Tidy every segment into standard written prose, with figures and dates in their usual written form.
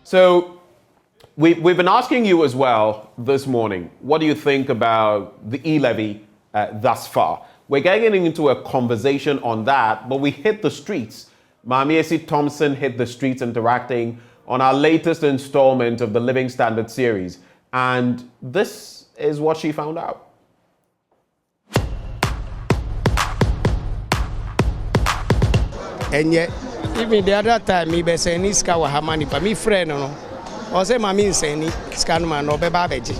So we've been asking you as well this morning, what do you think about the e-levy thus far? We're getting into a conversation on that, but we hit the streets. Mamiesi Thompson hit the streets interacting on our latest installment of the Living Standard series. And this is what she found out. And yet, even the other time, me be saying iska wa hamani pa me friend no. O say mami saying iska no man no be ba beji.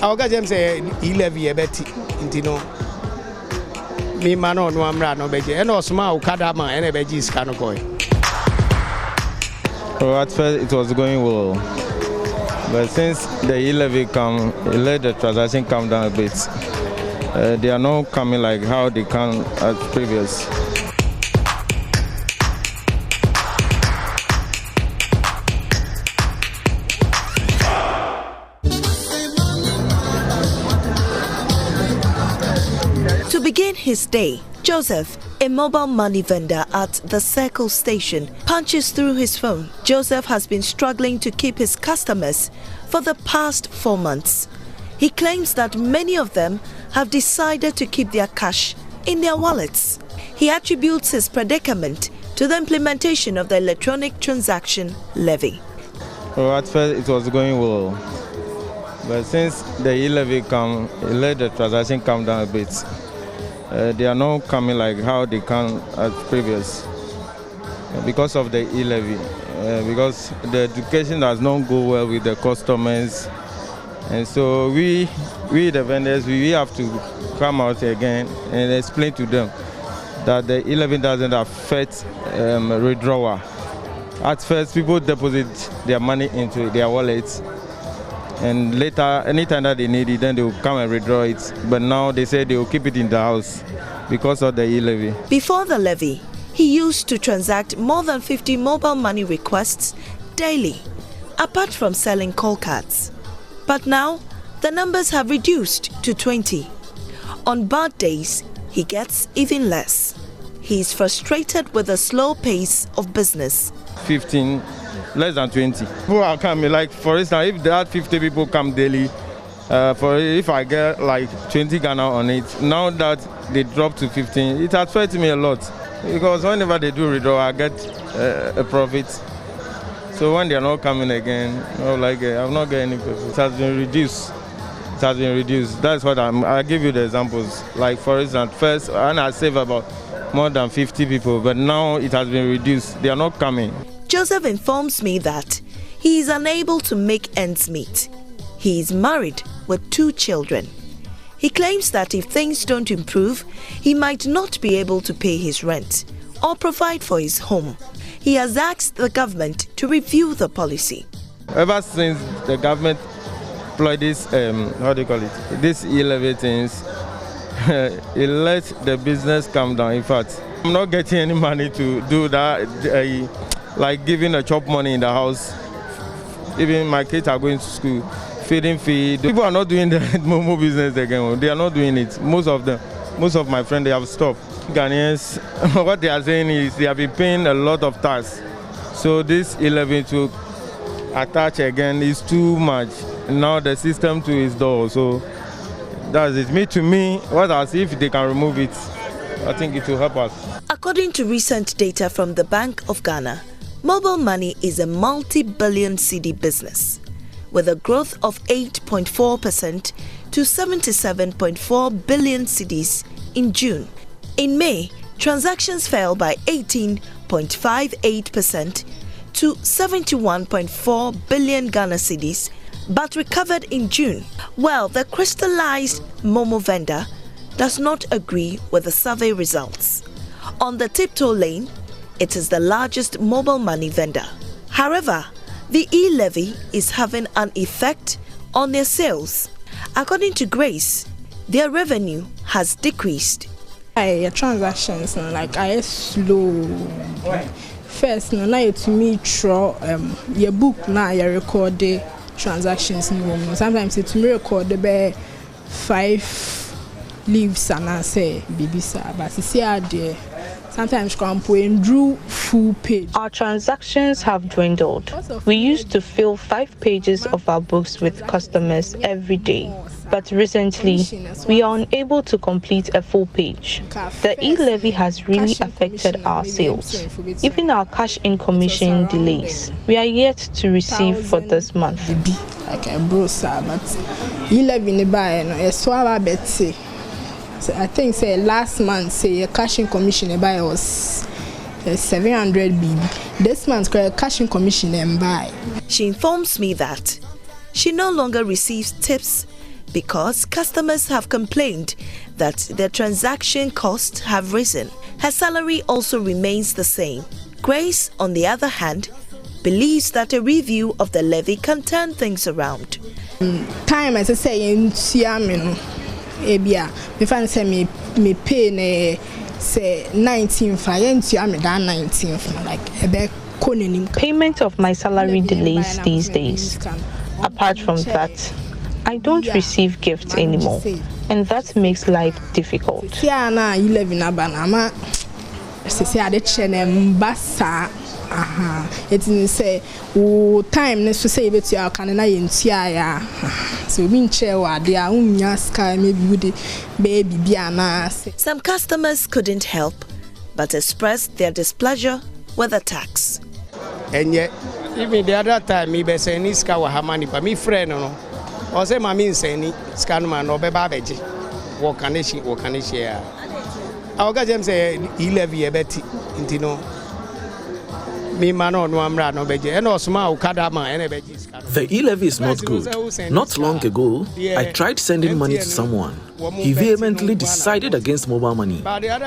I go dem say e-levy e beti intino. Me man no amra no beji. E no small okada man e beji iska no boy. Well, at first it was going well, but since the e-levy come, it let the transaction come down a bit. They are not coming like how they can at previous. To begin his day, Joseph, a mobile money vendor at the Circle station, punches through his phone. Joseph has been struggling to keep his customers for the past 4 months. He claims that many of them have decided to keep their cash in their wallets. He attributes his predicament to the implementation of the electronic transaction levy. Well, at first it was going well, but since the e-levy come, it let the transaction come down a bit. They are not coming like how they can at previous because of the e-levy, because the education does not go well with the customers, and so we the vendors, we have to come out again and explain to them that the e-levy doesn't affect withdrawal. At first, people deposit their money into their wallets, and later, anytime that they need it, then they will come and withdraw it. But now they say they will keep it in the house because of the e-levy. Before the levy, he used to transact more than 50 mobile money requests daily, apart from selling call cards. But now, the numbers have reduced to 20. On bad days, he gets even less. He is frustrated with the slow pace of business. 15, less than 20. People are coming, like for instance, if there are 50 people come daily, if I get like 20 Ghana on it, now that they drop to 15, it affects me a lot. Because whenever they do withdraw, I get a profit. So when they are not coming again, I'm not getting any profit. It has been reduced. It has been reduced. That's what I give you the examples. Like for instance, first, and I save about more than 50 people, but now it has been reduced. They are not coming. Joseph informs me that he is unable to make ends meet. He is married with 2 children. He claims that if things don't improve, he might not be able to pay his rent or provide for his home. He has asked the government to review the policy. Ever since the government employed this, this e-levy things, it let the business come down. In fact, I'm not getting any money to do that, like giving a chop money in the house. Even my kids are going to school, feed. People are not doing the Momo business again. They are not doing it. Most of my friends, they have stopped. Ghanaians, what they are saying is they have been paying a lot of tax. So this e-levy to attach again is too much. Now the system too is dull. So that's it. To me, what I see, if they can remove it, I think it will help us. According to recent data from the Bank of Ghana, mobile money is a multi-billion cedi business, with a growth of 8.4% to 77.4 billion cedis in June. In May, transactions fell by 18.58% to 71.4 billion Ghana cedis, but recovered in June. Well, the crystallized Momo vendor does not agree with the survey results. On the tiptoe lane, it is the largest mobile money vendor. However, the e-levy is having an effect on their sales. According to Grace, their revenue has decreased. Transactions I slow. First, now you to me throw your book now you record the transactions. Sometimes it to me record the 5 leaves and I say BBC, but you see there sometimes and drew full page. Our transactions have dwindled. We used to fill 5 pages of our books with customers every day. But recently, we are unable to complete a full page. The e-levy has really affected our sales. Even our cash-in commission delays. We are yet to receive for this month. Like a brochure, but e-levy in the buy, a swallow Betsy. I think say last month say a cash-in commission buy was 700 BB. This month's cash-in commission and buy. She informs me that she no longer receives tips because customers have complained that their transaction costs have risen. Her salary also remains the same. Grace, on the other hand, believes that a review of the levy can turn things around. Time, as I say, in Siamino, Ebia, if I say me pay say 19 for 19 like payment of my salary delays these days. Apart from that, I don't receive gifts anymore, and that makes life difficult. Yeah, now you live in Abanama. Say I did Mbasa. It is say, oh, time next to say it to our canana in Tia. So, mean chair, they are sky, maybe with the baby Biana. Some customers couldn't help but expressed their displeasure with the tax. And yet, even the other time, me be saying this car hamani pa me friend no. O say mami saying scanman no be babeji. What can she share? I got them say e-levy ebeti intino. Me mano no amra no beje. And also ma ukada ma ene beji. The e-levy is not good. Not long ago, I tried sending money to someone. He vehemently decided against mobile money.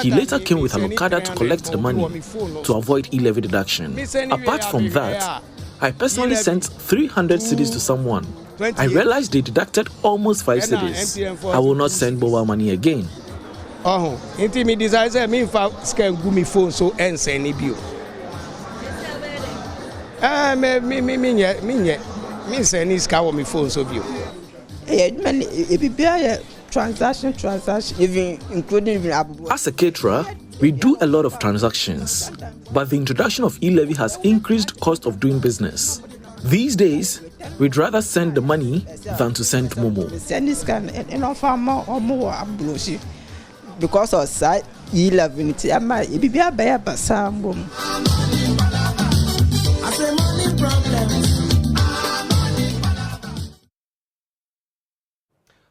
He later came with an Okada to collect the money to avoid e-levy deduction. Apart from that, I personally sent 300 cedis to someone. I realized they deducted almost 5 cedis. I will not send mobile money again. Oh, inti me desire say me fa scan go me phone so ense ni bio. Me say ni scan on me phone so bio. Transaction, even including As a caterer, we do a lot of transactions, but the introduction of e-levy has increased cost of doing business. These days, we'd rather send the money than to send Momo. Because of that, e-levy,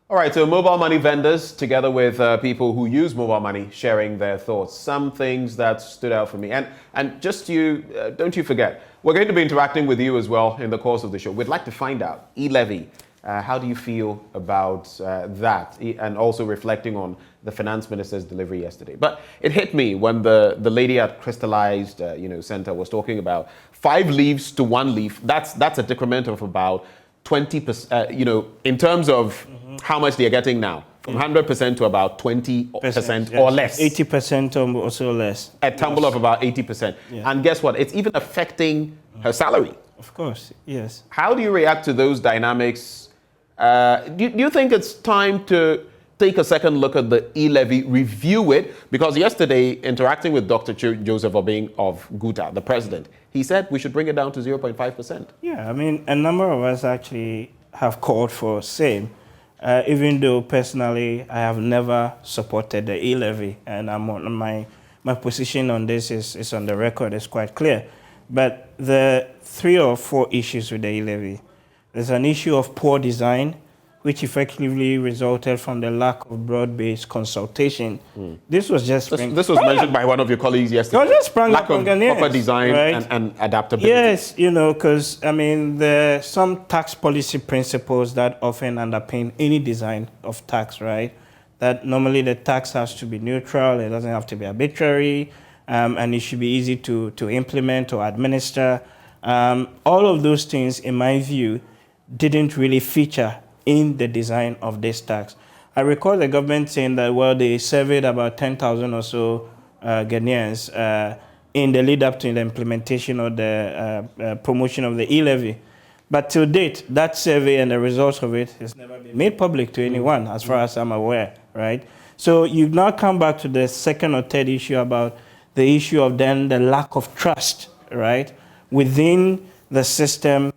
All right, so mobile money vendors, together with people who use mobile money, sharing their thoughts. Some things that stood out for me. And just don't you forget, we're going to be interacting with you as well in the course of the show. We'd like to find out, e-levy, how do you feel about that? And also reflecting on the finance minister's delivery yesterday. But it hit me when the lady at Crystallized Center was talking about 5 leaves to 1 leaf. That's a decrement of about 20%, in terms of how much they're getting now, from 100% to about 20% or less. 80% or so less. A tumble of about 80%. Yeah. And guess what? It's even affecting her salary. Of course, yes. How do you react to those dynamics? Do you think it's time to take a second look at the e-levy, review it? Because yesterday, interacting with Dr. Joseph Obeng of GUTA, the president, he said we should bring it down to 0.5%. Yeah, I mean, a number of us actually have called for same, even though personally I have never supported the e-levy, and I'm on my position on this is on the record, it's quite clear. But the 3 or 4 issues with the e-levy, there's an issue of poor design, which effectively resulted from the lack of broad-based consultation. This was just... This was mentioned by one of your colleagues yesterday. It just sprung lack up of proper design, right? and adaptability. Yes, because, I mean, there are some tax policy principles that often underpin any design of tax, right? That normally the tax has to be neutral, it doesn't have to be arbitrary, and it should be easy to implement or administer. All of those things, in my view, didn't really feature in the design of this tax. I recall the government saying that, well, they surveyed about 10,000 or so Ghanaians in the lead up to the implementation of the promotion of the e-levy. But to date, that survey and the results of it has never been made public to anyone, as far as I'm aware, right? So you now come back to the second or third issue about the issue of then the lack of trust, right, within the system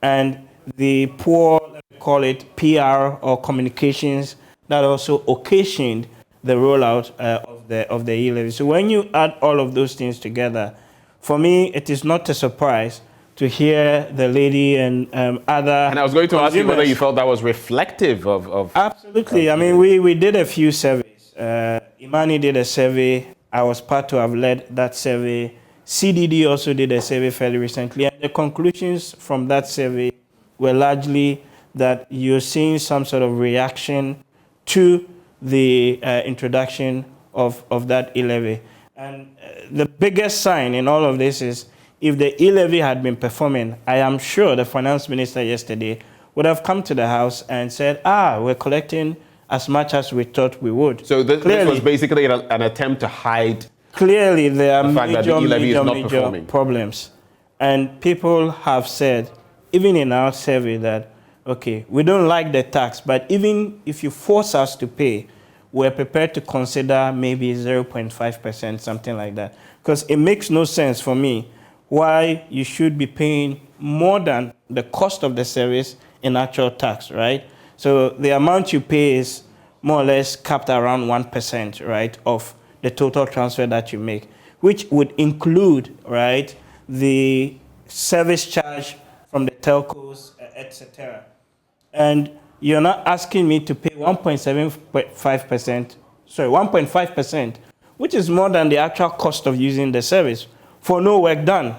and the poor, let me call it PR or communications that also occasioned the rollout of the e-levy. So when you add all of those things together, for me, it is not a surprise to hear the lady and other. And I was going to ask you whether you felt that was reflective of Absolutely. I mean, we did a few surveys. Imani did a survey. I was part to have led that survey. CDD also did a survey fairly recently. And the conclusions from that survey were largely that you're seeing some sort of reaction to the introduction of that e-levy. And the biggest sign in all of this is if the e-levy had been performing, I am sure the finance minister yesterday would have come to the House and said, we're collecting as much as we thought we would. So this was basically an attempt to hide clearly there are the fact that the e-levy is not major performing. problems. And people have said, even in our survey, that, okay, we don't like the tax, but even if you force us to pay, we're prepared to consider maybe 0.5%, something like that. Because it makes no sense for me why you should be paying more than the cost of the service in actual tax, right? So the amount you pay is more or less capped around 1%, right, of the total transfer that you make, which would include, right, the service charge from the telcos, etc. And you're not asking me to pay 1.5%, which is more than the actual cost of using the service for no work done.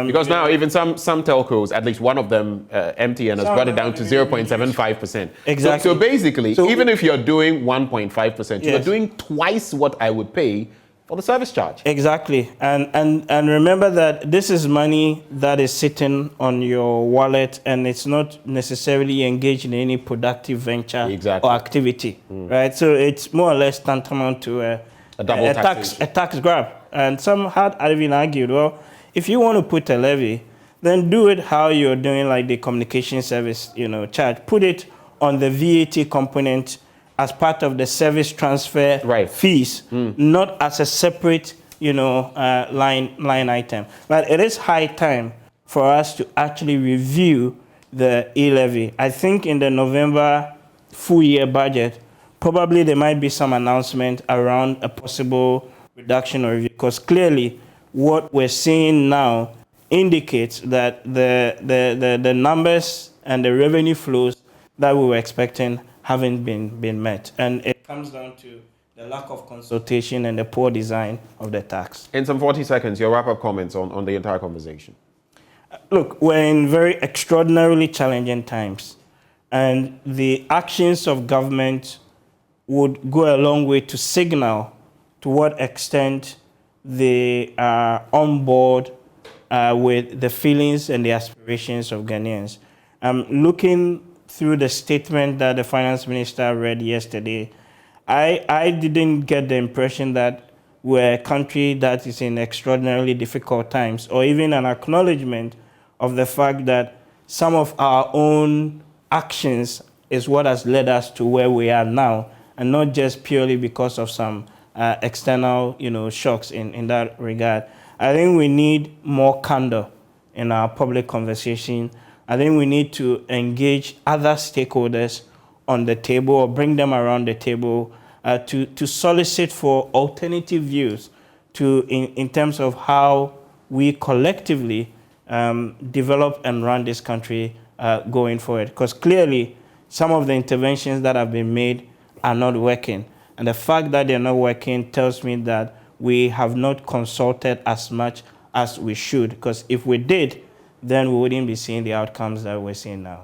Because now even some telcos, at least one of them, MTN, has brought it down to 0.75%. Exactly. So basically, even if you're doing 1.5%, you're doing twice what I would pay for the service charge. Exactly. And remember that this is money that is sitting on your wallet and it's not necessarily engaged in any productive venture or activity, right? So it's more or less tantamount to a tax grab. And some had even argued, well, if you want to put a levy, then do it how you're doing like the communication service, charge. Put it on the VAT component as part of the service transfer fees, not as a separate, line item. But it is high time for us to actually review the e-levy. I think in the November full year budget, probably there might be some announcement around a possible reduction or review, because clearly what we're seeing now indicates that the numbers and the revenue flows that we were expecting haven't been met. And it comes down to the lack of consultation and the poor design of the tax. In some 40 seconds, your wrap-up comments on the entire conversation. Look, we're in very extraordinarily challenging times, and the actions of government would go a long way to signal to what extent they are on board with the feelings and the aspirations of Ghanaians. Looking through the statement that the finance minister read yesterday, I didn't get the impression that we're a country that is in extraordinarily difficult times, or even an acknowledgement of the fact that some of our own actions is what has led us to where we are now, and not just purely because of some external, shocks in that regard. I think we need more candor in our public conversation. I think we need to engage other stakeholders on the table or bring them around the table to solicit for alternative views in terms of how we collectively develop and run this country going forward. Because clearly, some of the interventions that have been made are not working. And the fact that they're not working tells me that we have not consulted as much as we should. Because if we did, then we wouldn't be seeing the outcomes that we're seeing now.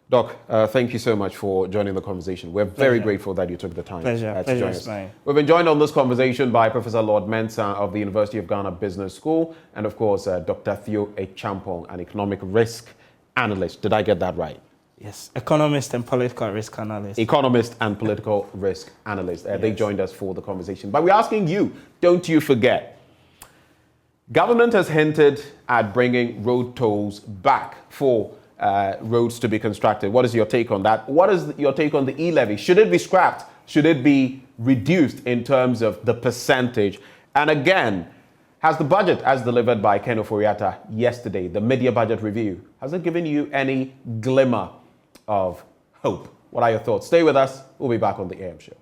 Doc, thank you so much for joining the conversation. We're very grateful that you took the time to join us. We've been joined on this conversation by Professor Lord Mensah of the University of Ghana Business School, and of course, Dr. Theo Achampong, an economic risk analyst. Did I get that right? Yes, economist and political risk analyst. Economist and political risk analyst. They joined us for the conversation. But we're asking you, don't you forget, government has hinted at bringing road tolls back for roads to be constructed. What is your take on that? What is your take on the e-levy? Should it be scrapped? Should it be reduced in terms of the percentage? And again, Has the budget, as delivered by Ken Oforiatta yesterday, the mid-year budget review, has it given you any glimmer of hope? What are your thoughts? Stay with us. We'll be back on the AM show.